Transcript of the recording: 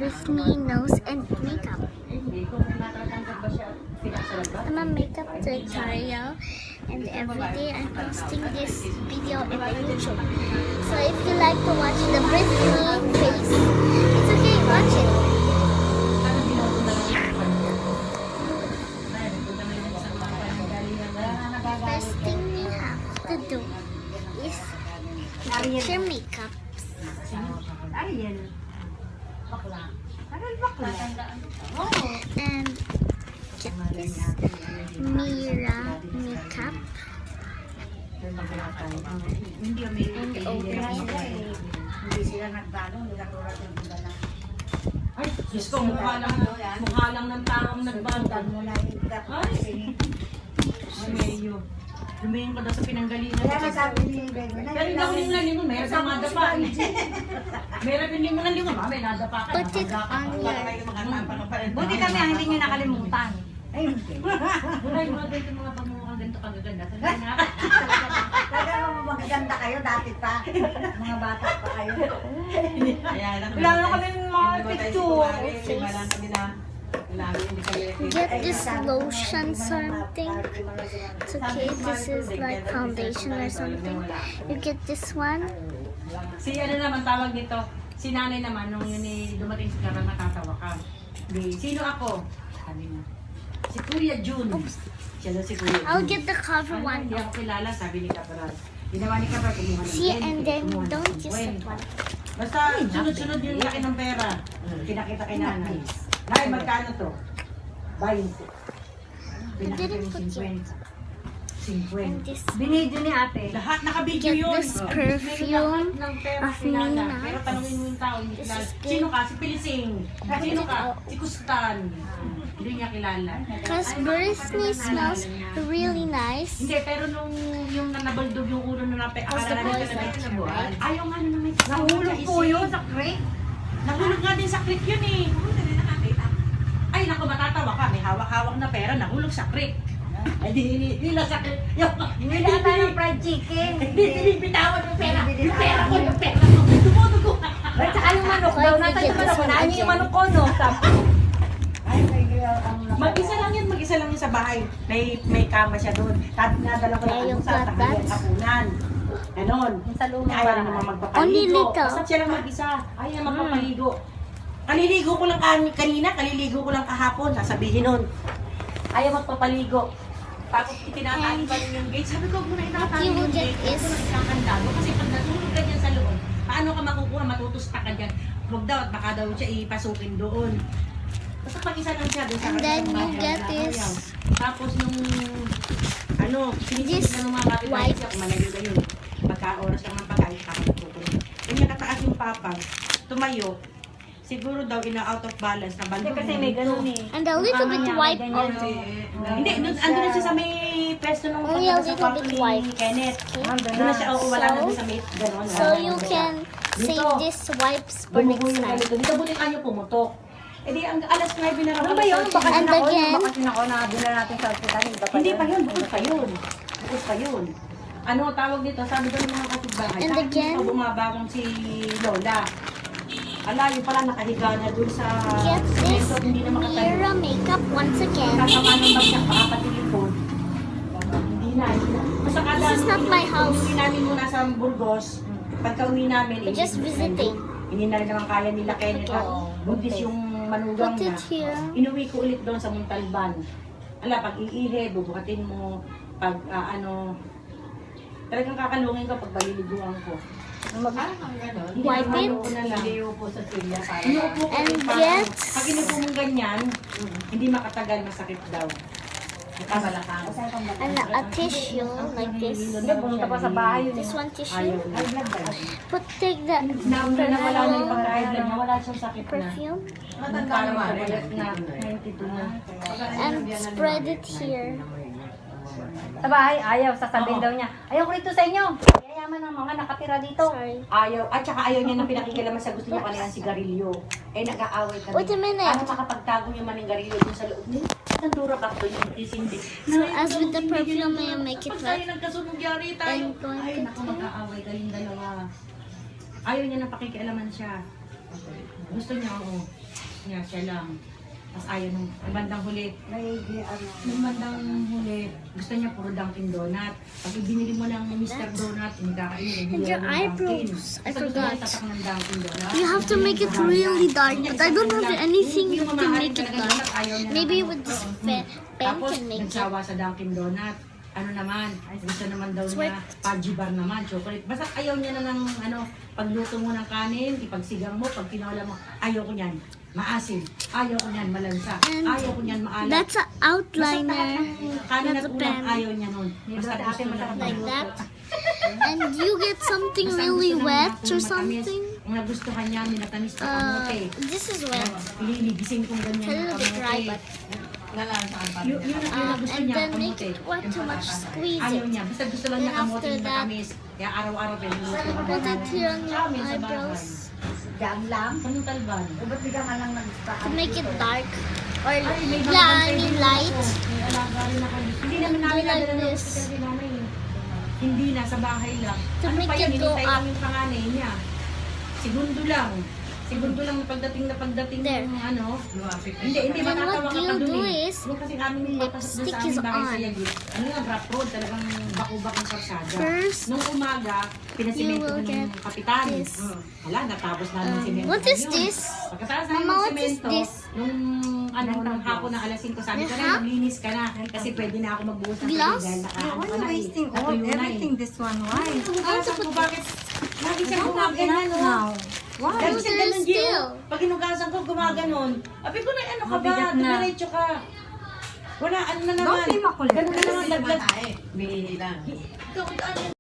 Britney nose and makeup. I'm a makeup tutorial, and every day I'm posting this video in my YouTube. So if you like to watch the Britney face, it's okay, watch it. First thing you have to do is get your makeup. And get this Mira makeup and open it. Ay, Diyos ko, mukha lang ng taong nagbantag. Ay, Mayo. Lumingin ko daw sa pinanggalingan. Kaya masabi ni Bego na. Pero hindi ako lingon, meron sa madapa. Meron din lingon ng lingon, may nadapa ka. Put it on your... Buti kami ang hindi nyo nakalimutan. Ay, hindi. Buhay mga ganito mga pagmumukhang ganito kagaganda. Sabi nga. Talaga magaganda kayo dati pa. Mga bata pa kayo. Wala na kami mga picture. Get this lotion something. It's okay, this is like foundation or something. You get this one. Si ano naman tawag dito, si nanay naman, nung yun dumating sa karang nakatawa ka. Sino ako? Sabi niya. Si Kuya Jun. Siya daw si Kuya Jun. I'll get the cover Ay, one. hindi ako kilala, sabi ni Kapral. Ginawa ni Kapral, kumuha ng See, 20, and then kumuha ng don't use that 50. one. Basta sunod-sunod yung laki ng pera. Pinakita kay nanay. Nay, magkano to? 20. Pinakita didn't yung put 50. And 50. this Binidyo ni ate. Lahat nakabidyo Get yun. this perfume Ng pera of kilala. Nina. Pero tanongin mo yung tao, hindi This kilala. is good. Sino ka? Si Pilising. Sino ka? Si Kustan. Hindi niya kilala. because Britney smells really nice. Hindi, pero nung yung nanabaldog yung ulo na How's the boys like na it, right? ayaw nga na may Nahulog po yun sa creek. Nahulog nga din sa creek yun eh. Ay, naku, matatawa ka. May hawak-hawak na pera, nahulog sa creek. Ay, di nila sa creek. Bili ata ng fried chicken. Hindi bitawan yung pera. Yung pera ko, yung pera ko. Dumudugo. At saka yung manok daw. Nasa yung manok ko. Naan yung manok ko, no? Ay, ang Mag-isa lang yun sa bahay. May kama siya doon. Nadala ko Kaya lang yung sa flat tanghalian, beds? hapunan. Ganon. Yung sa lumang Ayaw bahay. naman Only magpapaligo. little. Basta siya lang mag-isa. Ayaw na magpapaligo. Kaliligo ko lang kanina, kaliligo ko lang kahapon. Sasabihin nun. Ayaw magpapaligo. Tapos itinatahan pa rin yung gate. Sabi ko, muna itatali You will yung get gate. is- Huwag mo nagkakandado. Kasi pag natulog ka dyan sa loob, paano ka makukuha? Matutusta ka dyan. Huwag daw at baka daw siya ipasukin doon. Basta pag isa lang siya doon sa And then kabilang you bahay, get wala this- ayaw. Tapos nung sinisip This na ng mga kapitbahay siya, wipes. malayo na yun. Pagka oras lang ng pagkain, kakatutunan. Kanya kataas yung papa, tumayo, siguro daw out of balance na balo. Kasi may ganun eh. and a little bit wipe Ganyan, on. no? Hindi, andun na siya sa may pwesto ng Only a sa little kwarto bit ni white. Kenneth. Okay? Doon na siya, wala na doon sa may gano'n. So you can save this wipes for next Bumubuyo time. dito. Dito buti kanyo pumutok. Eh di, ang alas 9 na raw. Ano ba yun? Bakasyon And ako. again- Yung bakasyon ako na dinala natin sa ospital. Hindi pa yun, bukod pa yun. Bukod pa yun. Ano tawag dito? Sabi daw ng mga kapitbahay. And Kahit again- hindi pa bumabagong si Lola. Ala, yung pala nakahiga na dun sa Get this semento, hindi na makatayo. Mira makeup once again. Kasama ng bagsak, baka patilipon. Hindi na. Basta kada This is not my house. Uwi namin muna sa Burgos. Pagka uwi namin, We're just visiting. Hindi na rin naman kaya nila Kenneth. Buntis yung manugang Put na. it here. Inuwi ko ulit doon sa Montalban. Ala, pag iihe, bubukatin mo. Pag talagang kakalungin ko pag baliliguan ko. Hindi Wipe naman it. ako na lang. Iupo sa silya para. Inuupo ko And din pa. get- Pag inuupo mong ganyan, hindi makatagal, masakit daw. Nakabalakang. And a tissue like this. Hindi, pumunta pa sa bahay yun. This one Ayaw tissue. na. Take the Nauna na wala na yung pagka-high niya, wala siyang sakit na. perfume Parang mabalat na, 92 na. and spread it here. Sa bahay, ayaw. Sasabihin daw niya, ayaw ko rito sa inyo. Yayaman ng mga nakatira dito. Sorry. Ayaw, at saka ayaw niya nang pinakikilaman sa gusto niya kanina ang sigarilyo. Eh, nag-aaway kami. Wait a minute. Ano makapagtago niya man ng garilyo dun sa loob niya? Ang dura ka to yung kisindi. So as with the perfume, I make it Pag wet. tayo nagkasunog yari tayo. I'm going Ay, to naku, do- mag-aaway kayong dalawa. Ayaw niya nang pakikialaman siya. Gusto niya, oo. Niya, siya lang. Tapos ayaw nung bandang huli. Nung bandang huli, gusto niya puro Dunkin Donut. Pag binili mo ng Mr. Donut, hindi kakainin. And your eyebrows. I forgot. Tatak ng Dunkin Donut. You have to make it really dark, but I don't have anything to make it dark. Maybe with this pen Tapos, can make it. nagsawa sa Dunkin Donut. Ano naman, gusto naman daw niya, Pudgy Bar naman, chocolate. Basta ayaw niya na ng, pagluto mo ng kanin, ipagsigang mo, pag tinola mo, ayaw ko niyan. Maasim. Ayaw ko niyan, malansa. And Ayaw ko niyan, maalat. That's an outliner. Kanin That's at a ulam, pen. ayaw niya nun. Basta Ate, gusto niya masarap ng Like maluto. that. And you get something Basta really gusto ng wet mga or matamis. something. Ang nagustuhan niya, minatamis na kamote. This is wet. Ililigising kong It's a ganyan little ng bit dry, kamote. but Yun ang gusto and niya, then make kamote. it wet too much. Squeeze Ayaw it. niya. Basta gusto lang niya Then kamote after yung that, matamis. Kaya araw-araw pinuluto ko Put it here on your Amin sa eyebrows Diyan lang. Anong talban? O ba't di ka man lang to make it dark or Ay, may yeah, I bagong mean pwede light. ako. May alaga rin ako. Hindi naman Do namin like nadala ng this. hospital si mama eh. Hindi na, sa bahay lang. To Ano make pa it yan, go hinintay lang up. yung panganay niya. Segundo lang. Segundo lang pagdating There. ng Hindi Then matatawa what ka you pa dun do eh. is, Yung kasi aming papasok dun sa lipstick aming is bahay sa on. Yagit. Ano yung rough road, talagang bako-bak ang karsada. First, Nung umaga, you pinasimento will ko ng get kapitan. this. Wala, natapos na ng simento. What is Yun. this? Pagkatapos na Mama, ng what is simento, this? nung nung hapon na alas 5, sabi ko na, Uh-huh. maglinis ka na. Kasi pwede na ako magbuhos ng Glass? dahil You're nakaano ka only na eh. wasting all, Natuyo na eh. everything this one. Why? Hugasan ko, bakit? Lagi siya gumaganon, no? Now. Why? Lagi siya There is ganun, Gio. still. Pag hinugasan ko, gumaganon. Abi ko na, ano ka ba? Mabigat na. Dumiretso ka. Wala, ano na naman. Don't be makulit. Ganun na naman, laglag. Bili lang. Ikaw, ano